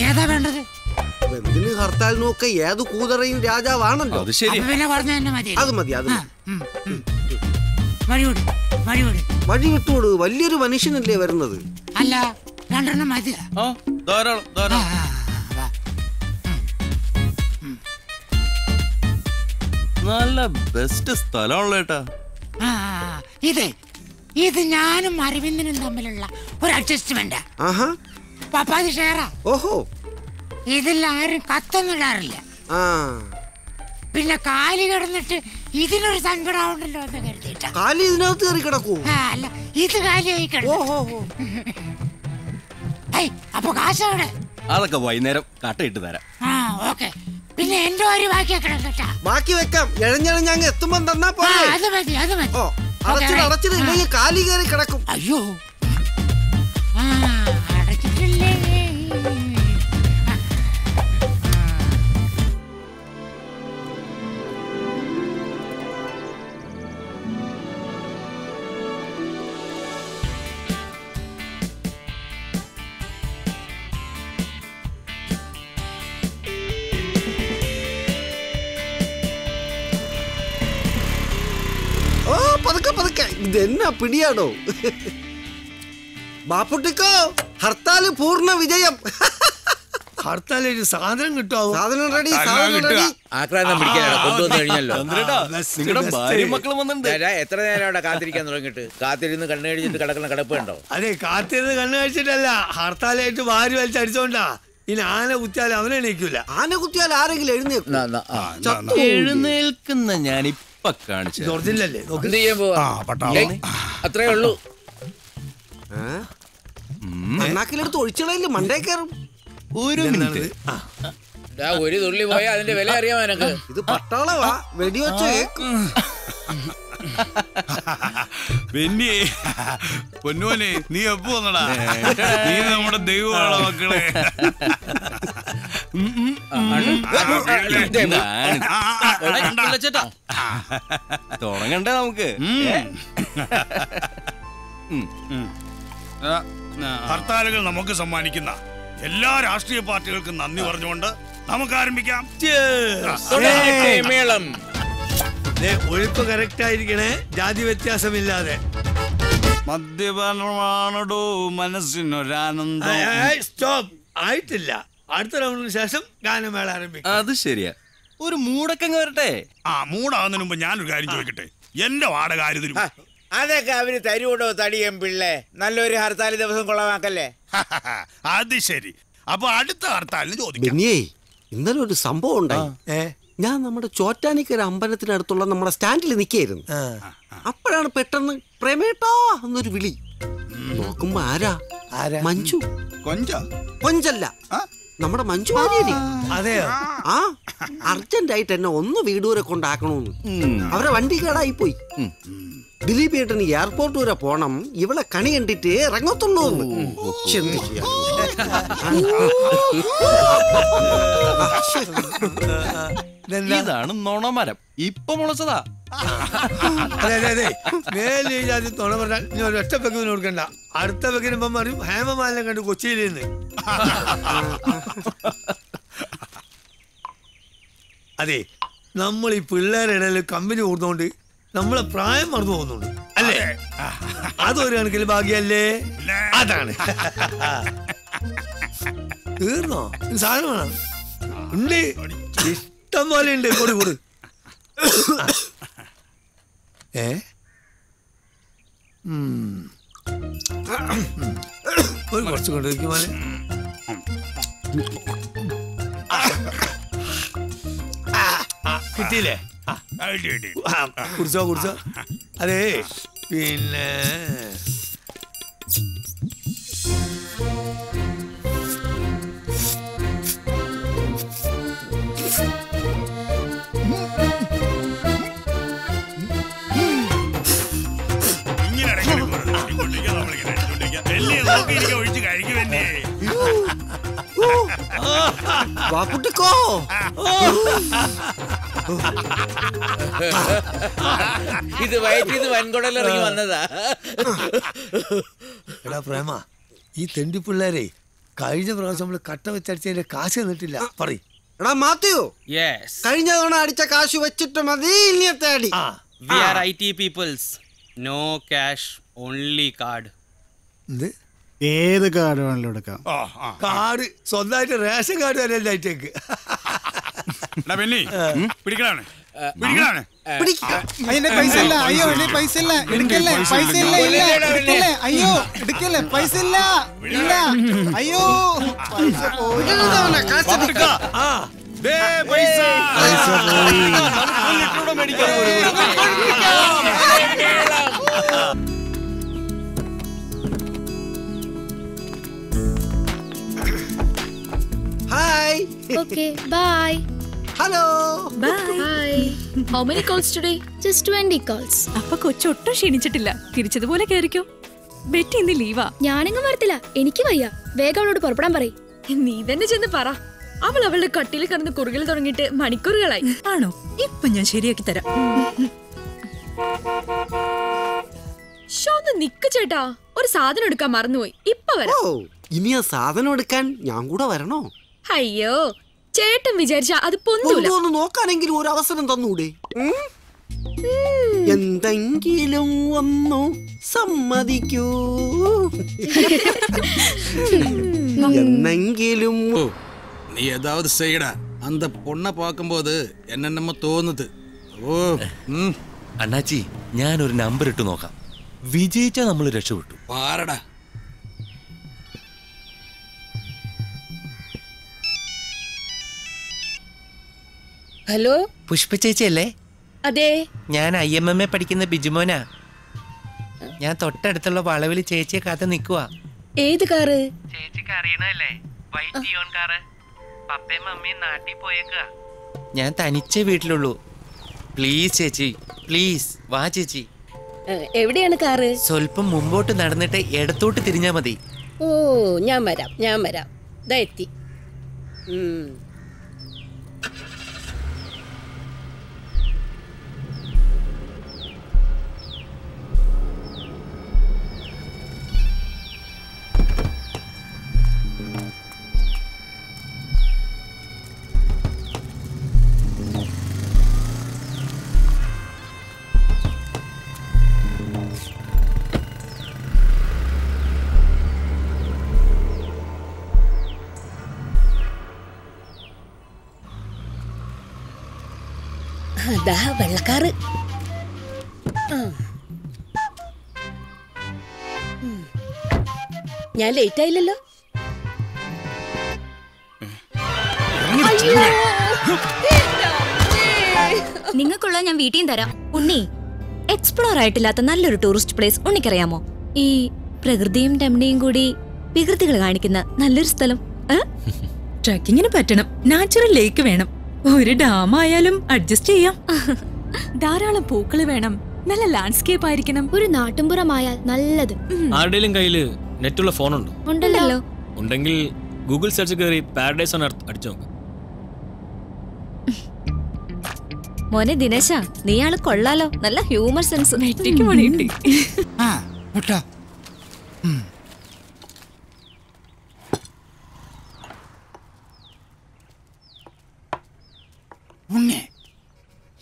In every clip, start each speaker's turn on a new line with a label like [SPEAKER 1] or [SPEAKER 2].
[SPEAKER 1] ഏതാ വേണ്ടത്?
[SPEAKER 2] എന്തിന് ഹർത്താൽ നോക്ക ഏത് കൂതറയും രാജാവാണല്ലോ.
[SPEAKER 1] അത് മതി.
[SPEAKER 2] അത് മതി. അത് വഴി വിട്ടോട്. വലിയൊരു മനുഷ്യനല്ലേ വരുന്നത്.
[SPEAKER 1] അല്ല, രണ്ടെണ്ണം മതി.
[SPEAKER 3] നല്ല ബെസ്റ്റ് സ്ഥലമാണല്ലോ.
[SPEAKER 1] ഇത് ഞാനും അരവിന്ദനും തമ്മിലുള്ള ഒരു അഡ്ജസ്റ്റ്മെന്റ്. പപ്പാതി ഷെയറാ.
[SPEAKER 2] ഓഹോ.
[SPEAKER 1] ഇതിൽ ആരും കത്തൊന്നിടാറില്ല. പിന്നെ കാലി കിടന്നിട്ട് ഇതിനൊരു സങ്കടമുണ്ടല്ലോ എന്ന് കരുതിയിട്ടാ.
[SPEAKER 2] കാലി ഇതിനകത്ത് കയറി കിടക്കൂ?
[SPEAKER 1] അല്ല, ഇത് കാലിയായി കിടക്കും. അപ്പൊ കാശവിടെ?
[SPEAKER 3] അതൊക്കെ വൈകുന്നേരം കട്ടയിട്ട് തരാം.
[SPEAKER 1] ഓക്കെ. പിന്നെ എന്റെ ഒരു
[SPEAKER 2] ബാക്കി വെക്കാം. എഴഞ്ഞെഴഞ്ഞങ്ങ് എത്തുമ്പോ തന്നാ പോലെ.
[SPEAKER 1] അത് മതി.
[SPEAKER 2] അടച്ചിട്ട് കാലി കയറി കിടക്കും.
[SPEAKER 1] അയ്യോ, അടച്ചിട്ടില്ലേ?
[SPEAKER 2] പതുക്കെ. ഇതെന്നാ പിടിയാടോ? ബാപ്പുട്ടിക്കോ, ഹർത്താല് പൂർണ്ണ വിജയം.
[SPEAKER 4] ഹർത്താലൊരു സാധനം കിട്ടുമോ?
[SPEAKER 2] സാധനം റെഡി.
[SPEAKER 5] ആക്രാന്തം പിടിക്കാനാണ് കഴിഞ്ഞല്ലോ.
[SPEAKER 3] എത്ര
[SPEAKER 5] നേരം അവിടെ കാത്തിരിക്കാൻ തുടങ്ങിയിട്ട്? കാത്തിരുന്ന് കണ്ണു കഴിച്ചിട്ട് കിടക്കുന്ന കിടപ്പുണ്ടോ?
[SPEAKER 4] അതെ, കാത്തിരുന്ന് കണ്ണു കഴിച്ചിട്ടല്ല, ഹർത്താലായിട്ട് വാരി വലിച്ചടിച്ചോണ്ടാ. ഇനി ആന കുത്തിയാൽ അവനെ എണീക്കൂല.
[SPEAKER 2] ആന കുത്തിയാൽ ആരെങ്കിലും
[SPEAKER 3] എഴുന്നേൽക്കുന്ന ഞാനിപ്പ കാണിച്ചു.
[SPEAKER 5] അത്രേ ഉള്ളൂ.
[SPEAKER 2] മണ്ണാക്കിലെടുത്ത് ഒഴിച്ചളയില് മണ്ടേ കയറും.
[SPEAKER 3] ഒരു മിനിറ്റ്.
[SPEAKER 5] ഒരു തുള്ളി പോയാ അതിന്റെ വില അറിയാമോ എനക്ക്?
[SPEAKER 2] ഇത് പട്ടാളവാ, വെടിവെച്ച കേക്കും.
[SPEAKER 6] പൊന്നുവനെ, നീ എപ്പോ വന്നടാ? നീ നമ്മുടെ ദൈവമാണോ മക്കളെ?
[SPEAKER 3] തുടങ്ങണ്ടേ നമുക്ക്?
[SPEAKER 6] ഹർത്താലുകൾ നമുക്ക് സമ്മാനിക്കുന്ന എല്ലാ രാഷ്ട്രീയ പാർട്ടികൾക്കും നന്ദി പറഞ്ഞുകൊണ്ട് നമുക്ക് ആരംഭിക്കാം.
[SPEAKER 4] ഒഴുക്ക് കറക്റ്റ് ആയിരിക്കണേ, ജാതി വ്യത്യാസമില്ലാതെ.
[SPEAKER 6] മദ്യപാനമാണോ മനസ്സിനൊരാനന്ദം?
[SPEAKER 4] സ്റ്റോപ്പ്. ആയിട്ടില്ല. അടുത്ത റൗണ്ടിന് ശേഷം ഗാനമേള ആരംഭിക്കും.
[SPEAKER 3] അത് ശരിയാ. ഒരു മൂടക്കങ്ങ് വരട്ടെ.
[SPEAKER 6] മൂടാവുന്നതിന് മുമ്പ് ഞാനൊരു കാര്യം ചോദിക്കട്ടെ. എന്റെ വാടക ആര് തരും?
[SPEAKER 5] അതൊക്കെ അവര് തരുവോടോ തടിയം പിള്ളേ. നല്ലൊരു ഹർത്താൽ ദിവസം കൊള്ളാമാക്കല്ലേ.
[SPEAKER 6] അത് ശരി. അപ്പൊ അടുത്ത ഹർത്താലിന് ചോദിക്കാം.
[SPEAKER 2] ഇന്നലെ ഒരു സംഭവം ഉണ്ടായി. ഞാൻ നമ്മുടെ ചോറ്റാനിക്കര അമ്പലത്തിനടുത്തുള്ള നമ്മുടെ സ്റ്റാൻഡിൽ നിൽക്കായിരുന്നു. അപ്പോഴാണ് പെട്ടെന്ന് പ്രേമേട്ടാ എന്നൊരു വിളി. നോക്കുമ്പോ ആരാ? മഞ്ജു. കൊഞ്ചല്ല, നമ്മുടെ മഞ്ജു വാര്യര്.
[SPEAKER 4] അതെയോ?
[SPEAKER 2] അർജന്റ് ആയിട്ട് എന്നെ ഒന്ന് വീട് വരെ കൊണ്ടാക്കണോന്ന്. അവരെ വണ്ടി കേടായി പോയി. ദിലീപ് ഏട്ടന് എയർപോർട്ട് വരെ പോണം. ഇവളെ കണി കണ്ടിട്ട് ഇറങ്ങത്തുള്ളൂ.
[SPEAKER 3] ഇതാണ് നുണമരം. ഇപ്പൊ മുളച്ചതാ.
[SPEAKER 4] അതെ, മേലെ നുണ പറഞ്ഞാൽ ഇനി ഒരൊറ്റ പെക്കിന് കൊടുക്കണ്ട. അടുത്ത പെക്കിന് ഇപ്പം പറയും ഹേമമാലിനെ കണ്ട് കൊച്ചിയിലിന്ന്. അതെ, നമ്മൾ ഈ പിള്ളേരുടെ ഇടയിൽ കമ്പനി കൂടുന്നോണ്ട് നമ്മളെ പ്രായം മറന്നു പോകുന്നുണ്ട് അല്ലേ? അതൊരു കണക്കിൽ ഭാഗ്യല്ലേ? അതാണ്. തീർന്നോ? സാധനം വേണം? ഉണ്ട്, ഇഷ്ടം പോലെ ഉണ്ട്. കൊടു. ഒരു കുറച്ച് കൊണ്ടുവയ്ക്കും പോലെ. കിട്ടിയില്ലേ? കുടിച്ചോ. അതെ, പിന്നെ
[SPEAKER 6] ഒഴിച്ച് കഴിക്കുമല്ലേ?
[SPEAKER 2] വാക്കുട്ടിക്കോ,
[SPEAKER 5] ഇത് വയറ്റിന്ന് വൻകുടലിറങ്ങി വന്നതാ.
[SPEAKER 4] എടാ പ്രേമ, ഈ തെണ്ടി പിള്ളേരെ കഴിഞ്ഞ പ്രാവശ്യം നമ്മള് കട്ട വെച്ചടിച്ചതിന്റെ കാശ് തന്നിട്ടില്ല. പറയും
[SPEAKER 2] എടാ മാത്യു,
[SPEAKER 3] യെസ്
[SPEAKER 2] കഴിഞ്ഞ തവണ അടിച്ച കാശ് വെച്ചിട്ട് മതി ഇനിയത്തെ അടി.
[SPEAKER 3] We are IT peoples. No cash, only card.
[SPEAKER 4] എന്ത്
[SPEAKER 7] ഏത് കാർഡ് വേണമെങ്കിലും എടുക്കാം.
[SPEAKER 4] കാർഡ്? സ്വന്തമായിട്ട് റേഷൻ കാർഡ് തന്നെ ലൈറ്റേക്ക്.
[SPEAKER 6] പിടിക്കണേ
[SPEAKER 7] പൈസ ഇല്ല, അയ്യോ പൈസ ഇല്ല, എടുക്കല്ലേ, പൈസ ഇല്ല, എടുക്കല്ലേ, അയ്യോ എടുക്കല്ലേ, പൈസ ഇല്ല, ഇല്ല, അയ്യോ പൈസ പോയി.
[SPEAKER 2] Hi.
[SPEAKER 8] Okay, bye.
[SPEAKER 2] Hello.
[SPEAKER 8] Bye. How many calls today? Just 20 calls.
[SPEAKER 9] അപ്പൊ കൊച്ചൊട്ടും ക്ഷീണിച്ചിട്ടില്ല, തിരിച്ചതുപോലെ കേറിക്കോ. ബെറ്റി ഇന്ന് ലീവാ.
[SPEAKER 8] ഞാനെങ്ങും വരത്തില്ല, എനിക്ക് വയ്യ. വേഗം അവളോട് പുറപ്പെടാൻ പറയ്.
[SPEAKER 9] നീ തന്നെ ചെന്ന് പറ. അവൾ അവളുടെ കട്ടിൽ കിടന്ന് കുറുകൽ തുടങ്ങിയിട്ട് മണിക്കൂറുകളായി. ആണോ? ഇപ്പൊ ഞാൻ ശരിയാക്കി തരാം. ഷോന്ന് നിക്ക് ചേട്ടാ, ഒരു സാധനം എടുക്കാൻ മറന്നുപോയി. ഇപ്പൊ വരാം.
[SPEAKER 2] ഇനി ആ സാധനം എടുക്കാൻ ഞാൻ കൂടെ വരണോ?
[SPEAKER 9] അയ്യോ, ചേട്ടൻ വിചാരിച്ച അത് പൊന്തൂല.
[SPEAKER 2] ഒന്ന് നോക്കാനെങ്കിലും ഒരു അവസരം തന്നൂടെ? എന്തെങ്കിലും ഒന്നു സമ്മതിക്കൂ. എന്നെങ്കിലും
[SPEAKER 10] நீ ஏதாவது செய்யடா. அந்த பொண்ணை பார்க்கும்போது என்னென்னமோ தோணுது. ஓ
[SPEAKER 11] അണ്ണാച്ചി, ഞാനൊരു നമ്പർ ഇട്ട് നോക്കാം. വിജയിച്ചാ നമ്മൾ രക്ഷപ്പെട്ടു.
[SPEAKER 10] പാരടാ.
[SPEAKER 12] ഹലോ,
[SPEAKER 13] പുഷ്പ ചേച്ചിയല്ലേ?
[SPEAKER 12] അതെ,
[SPEAKER 13] ഞാൻ IMM പഠിക്കുന്ന ബിജുമോനാ. ഞാൻ തൊട്ടടുത്തുള്ള വളവിൽ ചേച്ചിയെ കാത്ത് നിൽക്കുവാ.
[SPEAKER 12] ഏത് കാറ്?
[SPEAKER 13] ചേച്ചിക്ക് അറിയണല്ലേ, വൈറ്റ് ടിയോൺ കാറ്. പപ്പയും മമ്മിയും നാട്ടിൽ പോയേക്കുക. ഞാൻ തനിച്ചേ വീട്ടിലുള്ളൂ. പ്ലീസ് ചേച്ചി, പ്ലീസ് വാ ചേച്ചി.
[SPEAKER 12] എവിടെയാണ് കാറ്?
[SPEAKER 13] സ്വല്പം മുമ്പോട്ട് നടന്നിട്ട് ഇടത്തോട്ട് തിരിഞ്ഞാ മതി.
[SPEAKER 12] ഓ, ഞാൻ വരാം. ദാ എത്തി. അതാ വെള്ളക്കാറ്. ഞാൻ ലേറ്റ് ആയില്ലല്ലോ.
[SPEAKER 9] നിങ്ങൾക്കുള്ള ഞാൻ വീട്ടിൽ തരാം. ഉണ്ണി, എക്സ്പ്ലോർ ആയിട്ടില്ലാത്ത നല്ലൊരു ടൂറിസ്റ്റ് പ്ലേസ് ഉണ്ണിക്കറിയാമോ? ഈ പ്രകൃതിയും രമണിയും കൂടി വികൃതികൾ കാണിക്കുന്ന നല്ലൊരു സ്ഥലം. ട്രക്കിങ്ങിന് പറ്റണം, നാച്ചുറൽ ലേക്ക് വേണം, ഒരു ഡാം ആയാലും അഡ്ജസ്റ്റ് ചെയ്യാം. ധാരാളം പൂക്കള് വേണം, നല്ല ലാൻഡ്സ്കേപ്പ് ആയിരിക്കണം.
[SPEAKER 8] ഒരു നാട്ടുംപുറമായാൽ നല്ലത്.
[SPEAKER 14] ആരുടെയും കയ്യില് നെറ്റുള്ള ഫോണുണ്ടോ?
[SPEAKER 8] ഉണ്ടല്ലോ.
[SPEAKER 14] ഉണ്ടെങ്കിൽ ഗൂഗിൾ സെർച്ച് കയറി പാരഡൈസ് ഓൺ എർത്ത് അടിച്ചു നോക്ക്.
[SPEAKER 9] മോനെ ദിനേശ, നീയാള് കൊള്ളാലോ, നല്ല ഹ്യൂമർ സെൻസ്. നെറ്റിക്ക് പണിയുണ്ട്.
[SPEAKER 1] ഉണ്ണേ,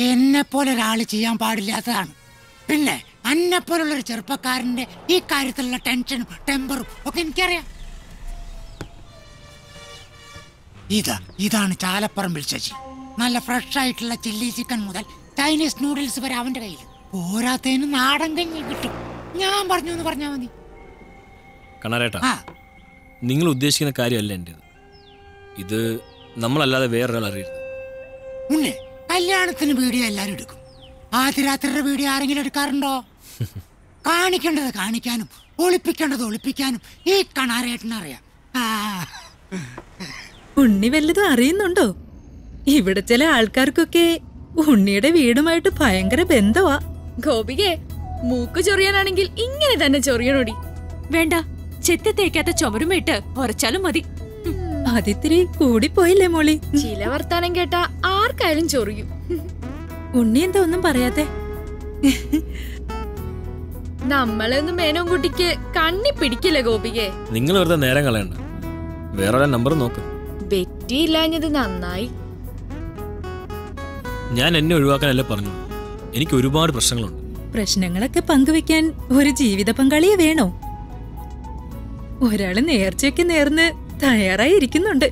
[SPEAKER 1] എന്നെ പോലെ ഒരാള് ചെയ്യാൻ പാടില്ലാത്തതാണ്. പിന്നെ അന്നെ പോലുള്ളൊരു ചെറുപ്പക്കാരന്റെ ഈ കാര്യത്തിലുള്ള ടെൻഷനും ടെമ്പറും ഒക്കെ എനിക്കറിയാം. ഇതാണ് ചാലപ്പറമ്പിൽ ശശി. നല്ല ഫ്രഷ് ആയിട്ടുള്ള ചില്ലി ചിക്കൻ മുതൽ ചൈനീസ് നൂഡിൽസ് വരെ അവന്റെ കയ്യിൽ. പോരാത്തതിന് നാടൻ കഞ്ഞി കിട്ടും. ഞാൻ പറഞ്ഞു എന്ന് പറഞ്ഞാ മതി.
[SPEAKER 14] കണാരേട്ടാ, നിങ്ങൾ ഉദ്ദേശിക്കുന്ന കാര്യമല്ല എന്റേത്. ഇത് നമ്മളല്ലാതെ വേറൊരാൾ അറിയരുത്.
[SPEAKER 1] ഉണ്ണേ, കല്യാണത്തിന് വീഡിയോ എല്ലാരും എടുക്കും. ആദ്യരാത്രിയുടെ വീഡിയോ ആരെങ്കിലും എടുക്കാറുണ്ടോ? കാണിക്കേണ്ടത് കാണിക്കാനും ഒളിപ്പിക്കേണ്ടത് ഒളിപ്പിക്കാനും ഈ കണാരേട്ടനറിയാം.
[SPEAKER 9] ഉണ്ണി വല്ലതും അറിയുന്നുണ്ടോ? ഇവിടെ ചില ആൾക്കാർക്കൊക്കെ ഉണ്ണിയുടെ വീടുമായിട്ട് ഭയങ്കര ബന്ധവാ. ഗോപികെ, മൂക്ക് ചൊറിയാനാണെങ്കിൽ ഇങ്ങനെ തന്നെ ചൊറിയണോടി. വേണ്ട, ചെത്തി തേക്കാത്ത ചുമരുമിട്ട് ഉറച്ചാലും മതി. അതിത്തിരി കൂടിപ്പോയില്ലേ മോളി? ചില വർത്താനം കേട്ടാ ആർക്കായാലും ചൊറിയും. ഉണ്ണി എന്താ ഒന്നും പറയാത്തെ? നമ്മളൊന്നും മേനോൻകുട്ടിക്ക് കണ്ണി പിടിക്കില്ല ഗോപികെ.
[SPEAKER 14] നിങ്ങൾ വെറുതെ നേരം കളയണ്ട. വേറെ നമ്പർ നോക്ക്.
[SPEAKER 8] ബെറ്റി ഇല്ലാഞ്ഞത് നന്നായി.
[SPEAKER 14] ഞാൻ എന്നെ ഒഴിവാക്കാനല്ലേ പറഞ്ഞു. എനിക്ക് ഒരുപാട് പ്രശ്നങ്ങളുണ്ട്.
[SPEAKER 9] പ്രശ്നങ്ങളൊക്കെ പങ്കുവെക്കാൻ ഒരു ജീവിത പങ്കാളിയെ വേണോ? ഒരാള് നേർച്ചയൊക്കെ നേർന്ന് തയ്യാറായി ഇരിക്കുന്നുണ്ട്.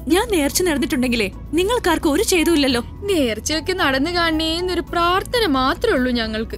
[SPEAKER 15] ഞാൻ നേർച്ച നടന്നിട്ടുണ്ടെങ്കിലേ നിങ്ങൾക്കാർക്കും ഒരു ചെയ്തുമില്ലല്ലോ.
[SPEAKER 8] നേർച്ചയൊക്കെ നടന്നു കാണേന്നൊരു പ്രാർത്ഥന മാത്രമേ ഉള്ളൂ ഞങ്ങൾക്ക്.